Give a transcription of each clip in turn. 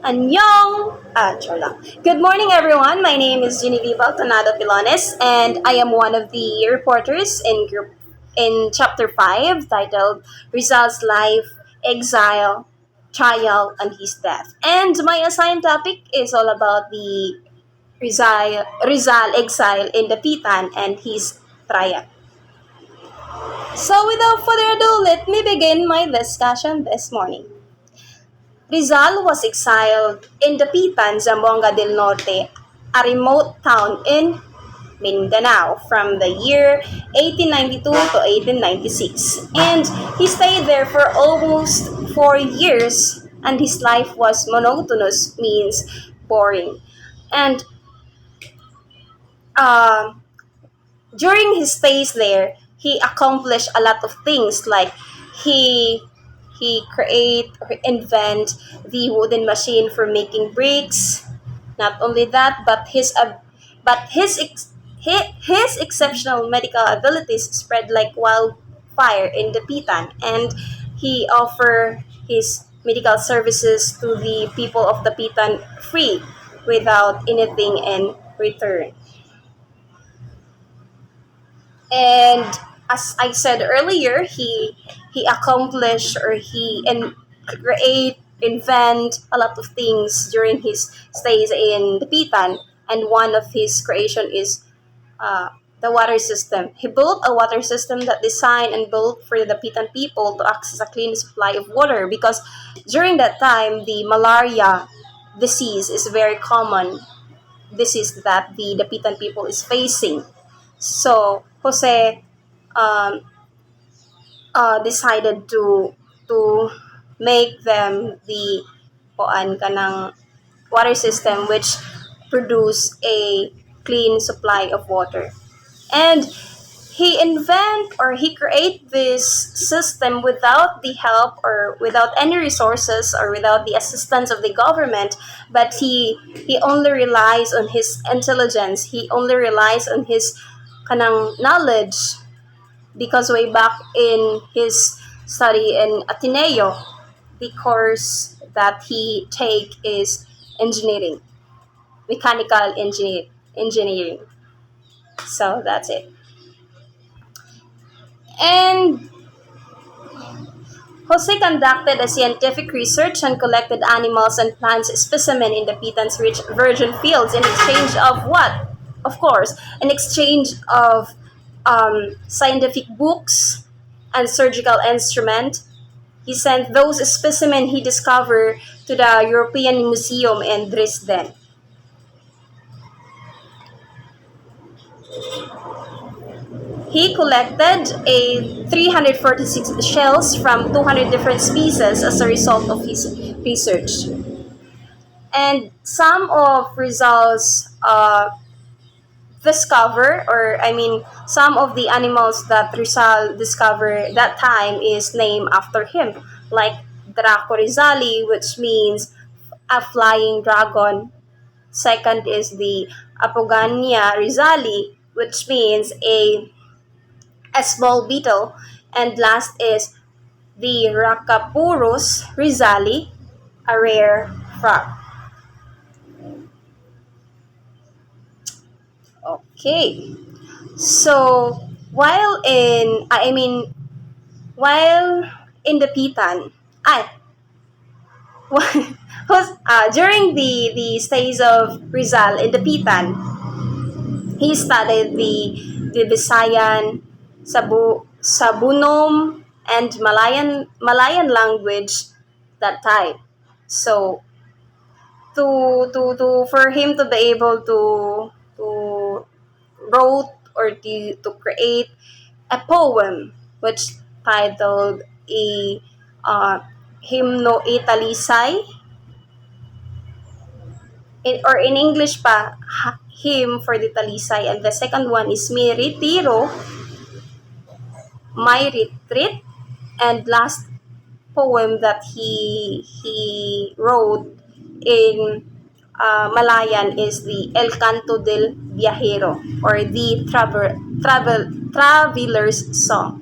Annyeong! Sure lang. Good morning, everyone. My name is Genevieve Altonado Pilones, and I am one of the reporters in Chapter 5, titled Rizal's Life, Exile, Trial, and His Death. And my assigned topic is all about the Rizal exile in Dapitan and his trial. So, without further ado, let me begin my discussion this morning. Rizal was exiled in Dapitan, Zamboanga del Norte, a remote town in Mindanao from the year 1892 to 1896. And he stayed there for almost 4 years, and his life was monotonous, means boring. And uh, during his stays there, he accomplished a lot of things like he he create or invent the wooden machine for making bricks. Not only that, but his exceptional medical abilities spread like wildfire in the Pitan, and he offered his medical services to the people of the Pitan free without anything in return. And as I said earlier, he accomplished or create invent a lot of things during his stays in the Pitan, and one of his creation is the water system. He built a water system that designed and built for the Pitan people to access a clean supply of water, because during that time the malaria disease is very common disease that the Dapitan people is facing. So Jose um, decided to make them the kuan kanang water system which produce a clean supply of water. And he create this system without the help or without any resources or without the assistance of the government, but he only relies on his intelligence, he only relies on his kanang knowledge, because way back in his study in Ateneo, the course that he take is engineering, engineering. So that's it. And Jose conducted a scientific research and collected animals and plants specimen in the Pitan's rich virgin fields in exchange of what? Of course, in exchange of scientific books and surgical instrument. He sent those specimen he discovered to the European Museum in Dresden. He collected a 346 shells from 200 different species as a result of his research. And some of Rizal's some of the animals that Rizal discovered that time is named after him, like Draco Rizali, which means a flying dragon. Second is the Apogania Rizali, which means a small beetle. And last is the Racapurus Rizali, a rare frog. Okay. So while in the Pitan, I during the stays of Rizal in the Pitan, he studied the Visayan, Sabunom, and Malayan language that time. So to for him to be able to wrote or to create a poem which titled a uh, Hymno Italisay, or in English pa, hymn for the Talisay, and the second one is Mi Retiro, My Retreat, and last poem that he wrote in Malayan is the El Canto del Viajero, or the traveler's song.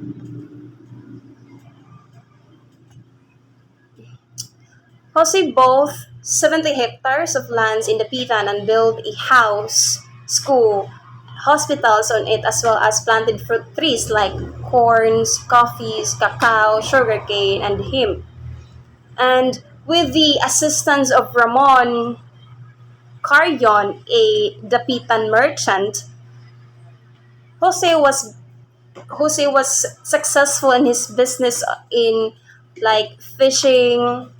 Jose both 70 hectares of lands in the Dapitan and built a house, school, hospitals on it, as well as planted fruit trees like corns, coffees, cacao, sugarcane, and hemp. And with the assistance of Ramon Carrion, a Dapitan merchant, Jose was Jose was successful in his business in like fishing,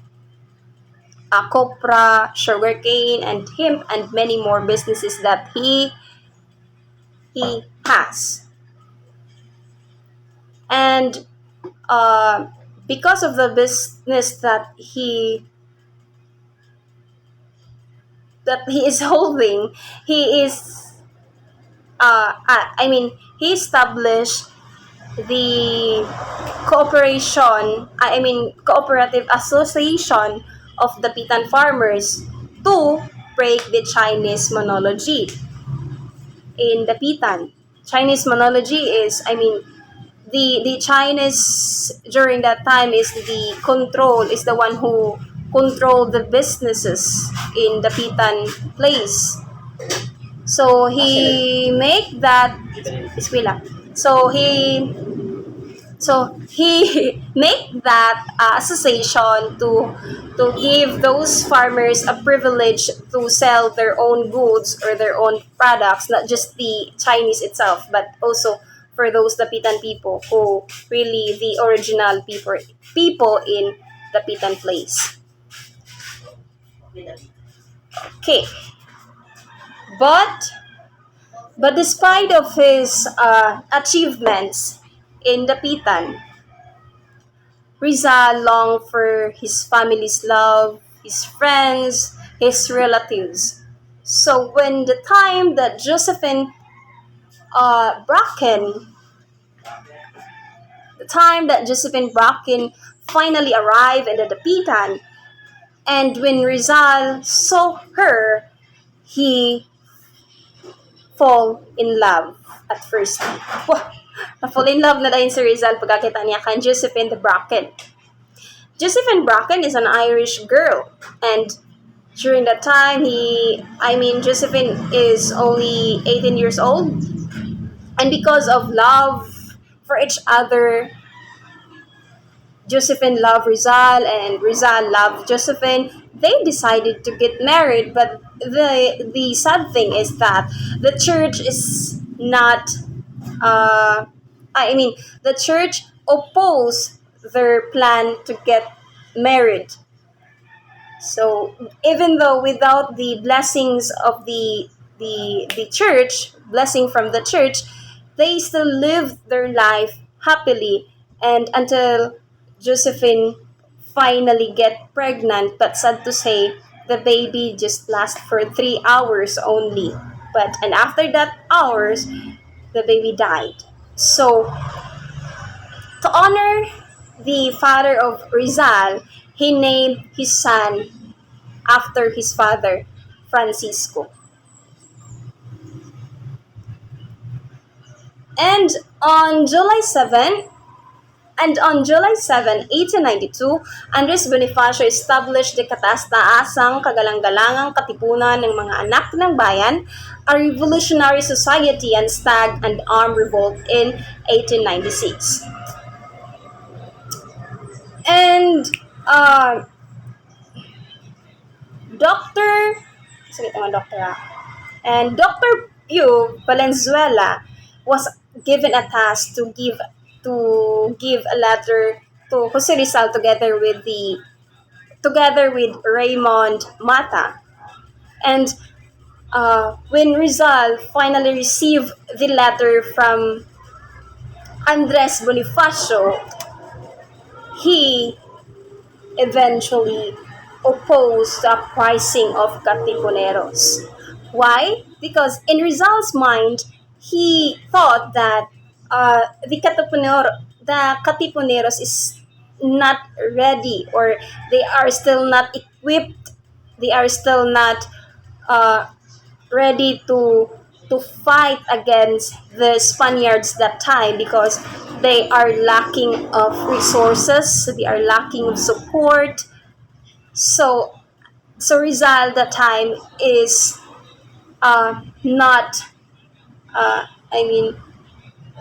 copra, sugarcane, and hemp, and many more businesses that he has. And because of the business that he is holding, he is he established the cooperative association of the Pitan farmers to break the Chinese monology in the Pitan. Chinese monology is, the Chinese during that time is the one who controlled the businesses in the Pitan place. So he make that Bismillah. So he make that association to give those farmers a privilege to sell their own goods or their own products, not just the Chinese itself, but also for those Dapitan people who really the original people in Dapitan place. Okay, but despite of his achievements in Dapitan, Rizal longed for his family's love, his friends, his relatives. So when Bracken, the time that Josephine Bracken finally arrived in the Dapitan, and when Rizal saw her, he fall in love at first. Wah! Na-fall in love na dahil si Rizal pagkakita niya kan Josephine de Bracken. Josephine Bracken is an Irish girl, and during that time, Josephine is only 18 years old, and because of love for each other, Josephine loved Rizal and Rizal loved Josephine. They decided to get married, but the sad thing is that the church is not. Uh, the church opposed their plan to get married. So even though without the blessings of the church, blessing from the church, they still live their life happily, and until Josephine finally get pregnant. But sad to say, the baby just lasts for 3 hours only. And after that hours, the baby died. So to honor the father of Rizal, he named his son after his father, Francisco. And on July 7, on July 7, 1892, Andres Bonifacio established the Kataas-Taasang Kagalang-galangang Katipunan ng mga Anak ng Bayan, a revolutionary society and stag and armed revolt in 1896. And Dr. Sige mga doktor And Dr. Pugh Valenzuela was given a task to give a letter to Jose Rizal together with Raymond Mata. And when Rizal finally received the letter from Andres Bonifacio, he eventually opposed the uprising of Katipuneros. Why? Because in Rizal's mind, he thought that the Katipuneros is not ready, or they are still not equipped. They are still not uh, ready to fight against the Spaniards that time, because they are lacking of resources, they are lacking of support. So So Rizal that time is not, I mean,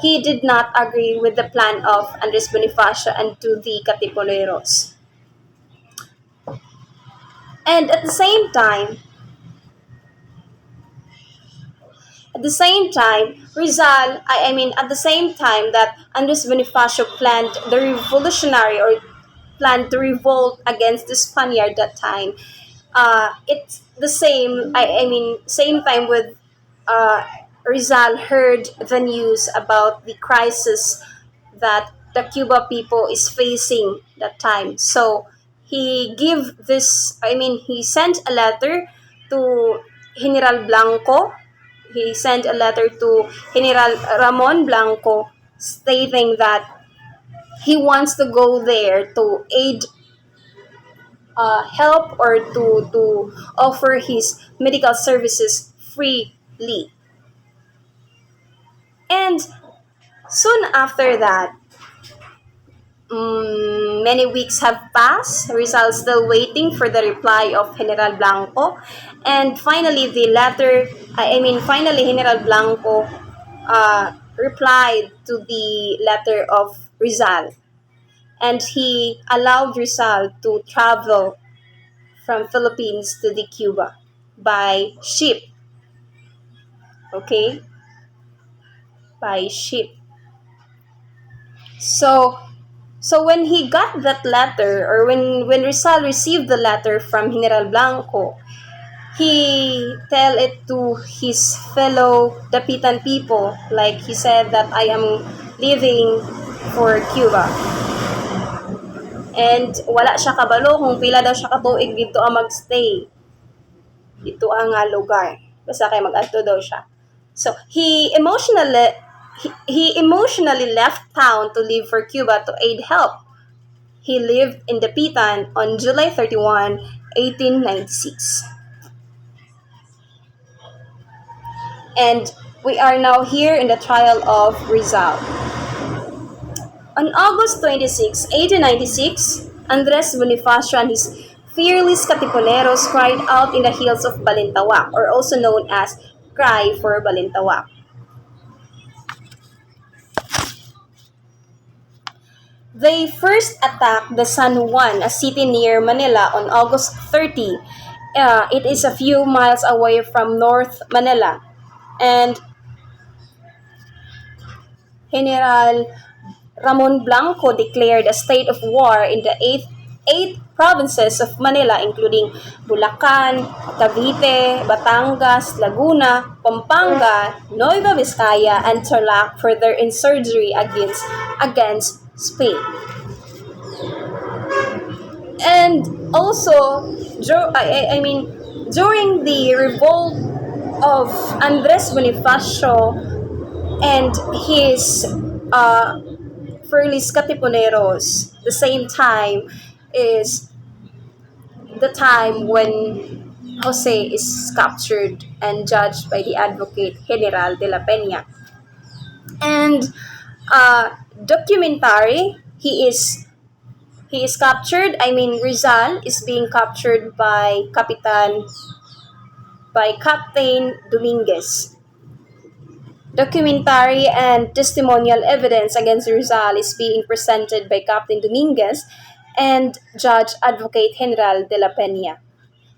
he did not agree with the plan of Andres Bonifacio and to the Katipuleros. And at the same time, at the same time that Andres Bonifacio planned the revolutionary or planned to revolt against the Spaniard that time, it's the same, same time with uh, Rizal heard the news about the crisis that the Cuba people is facing that time. So he sent a letter to General Blanco. He sent a letter to General Ramon Blanco stating that he wants to go there to aid, help, or to offer his medical services freely. And soon after that, many weeks have passed. Rizal still waiting for the reply of General Blanco, and finally finally General Blanco replied to the letter of Rizal, and he allowed Rizal to travel from Philippines to the Cuba by ship. Okay, by ship. So when he got that letter, or when Rizal received the letter from General Blanco, he tell it to his fellow Dapitan people. Like he said that I am leaving for Cuba. And wala siya kabalo kung pila daw siya katuig dito ang magstay. Dito ang lugar. Basta kay mag-adto daw siya. So he emotionally left town to leave for Cuba to aid help. He lived in Dapitan on July 31, 1896. And we are now here in the trial of Rizal. On August 26, 1896, Andres Bonifacio and his fearless Katipuleros cried out in the hills of Balintawak, or also known as Cry for Balintawak. They first attacked the San Juan, a city near Manila, on August 30. It is a few miles away from North Manila. And General Ramon Blanco declared a state of war in the eight provinces of Manila, including Bulacan, Cavite, Batangas, Laguna, Pampanga, Nueva Vizcaya, and Tarlac for their insurgery against Spain. And also, during the revolt of Andres Bonifacio and his Furlis Katipuneros, the same time is the time when Jose is captured and judged by the advocate General de la Peña. And documentary, he is captured. Rizal is being captured by Captain Dominguez. Documentary and testimonial evidence against Rizal is being presented by Captain Dominguez and Judge Advocate General de la Peña.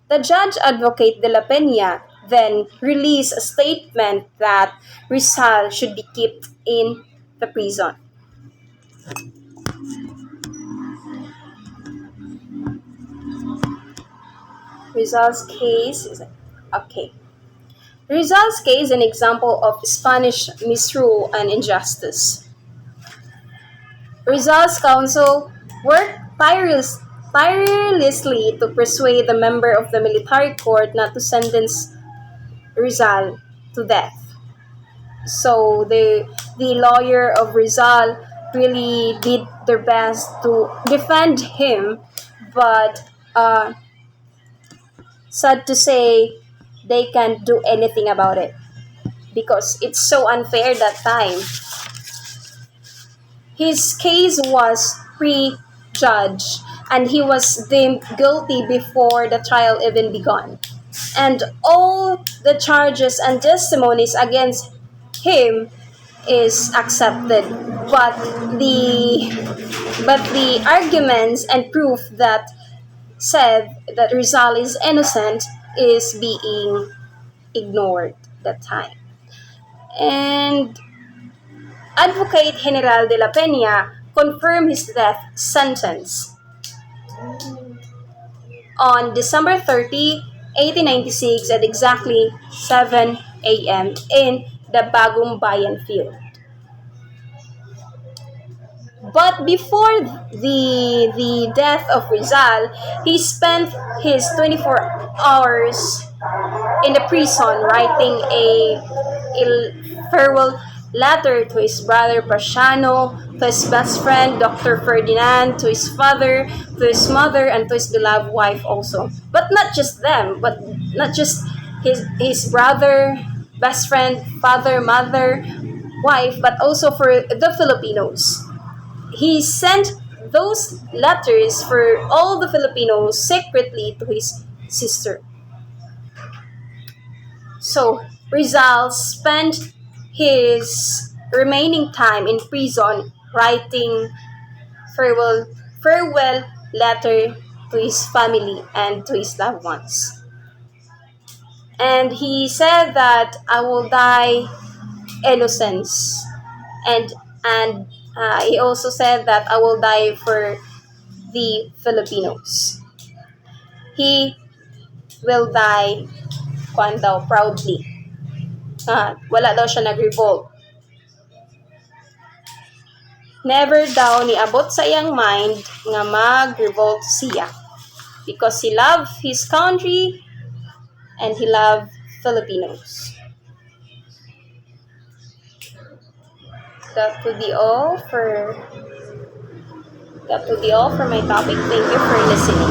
The Judge Advocate de la Peña then released a statement that Rizal should be kept in the prison. Rizal's case is okay. Rizal's case is an example of Spanish misrule and injustice. Rizal's counsel worked tirelessly to persuade the member of the military court not to sentence Rizal to death. So the lawyer of Rizal really did their best to defend him, but sad to say, they can't do anything about it because it's so unfair that time. His case was prejudged and he was deemed guilty before the trial even began. And all the charges and testimonies against him is accepted. But the arguments and proof that said that Rizal is innocent is being ignored that time. And Advocate General de la Peña confirmed his death sentence on December 30, 1896 at exactly 7 a.m. in the Bagong Bayan field. But before the death of Rizal, he spent his 24 hours in the prison writing a farewell letter to his brother Prasiano, to his best friend Dr. Ferdinand, to his father, to his mother, and to his beloved wife also. But not just them, but not just his brother, best friend, father, mother, wife, but also for the Filipinos. He sent those letters for all the Filipinos secretly to his sister. So Rizal spent his remaining time in prison writing farewell farewell letter to his family and to his loved ones. And he said that I will die innocence, and he also said that I will die for the Filipinos. He will die kwan daw proudly. Wala daw siya nag-revolt. Never daw niabot sa iyang mind nga mag-revolt siya because he loved his country and he loved Filipinos. That would be all for my topic. Thank you for listening.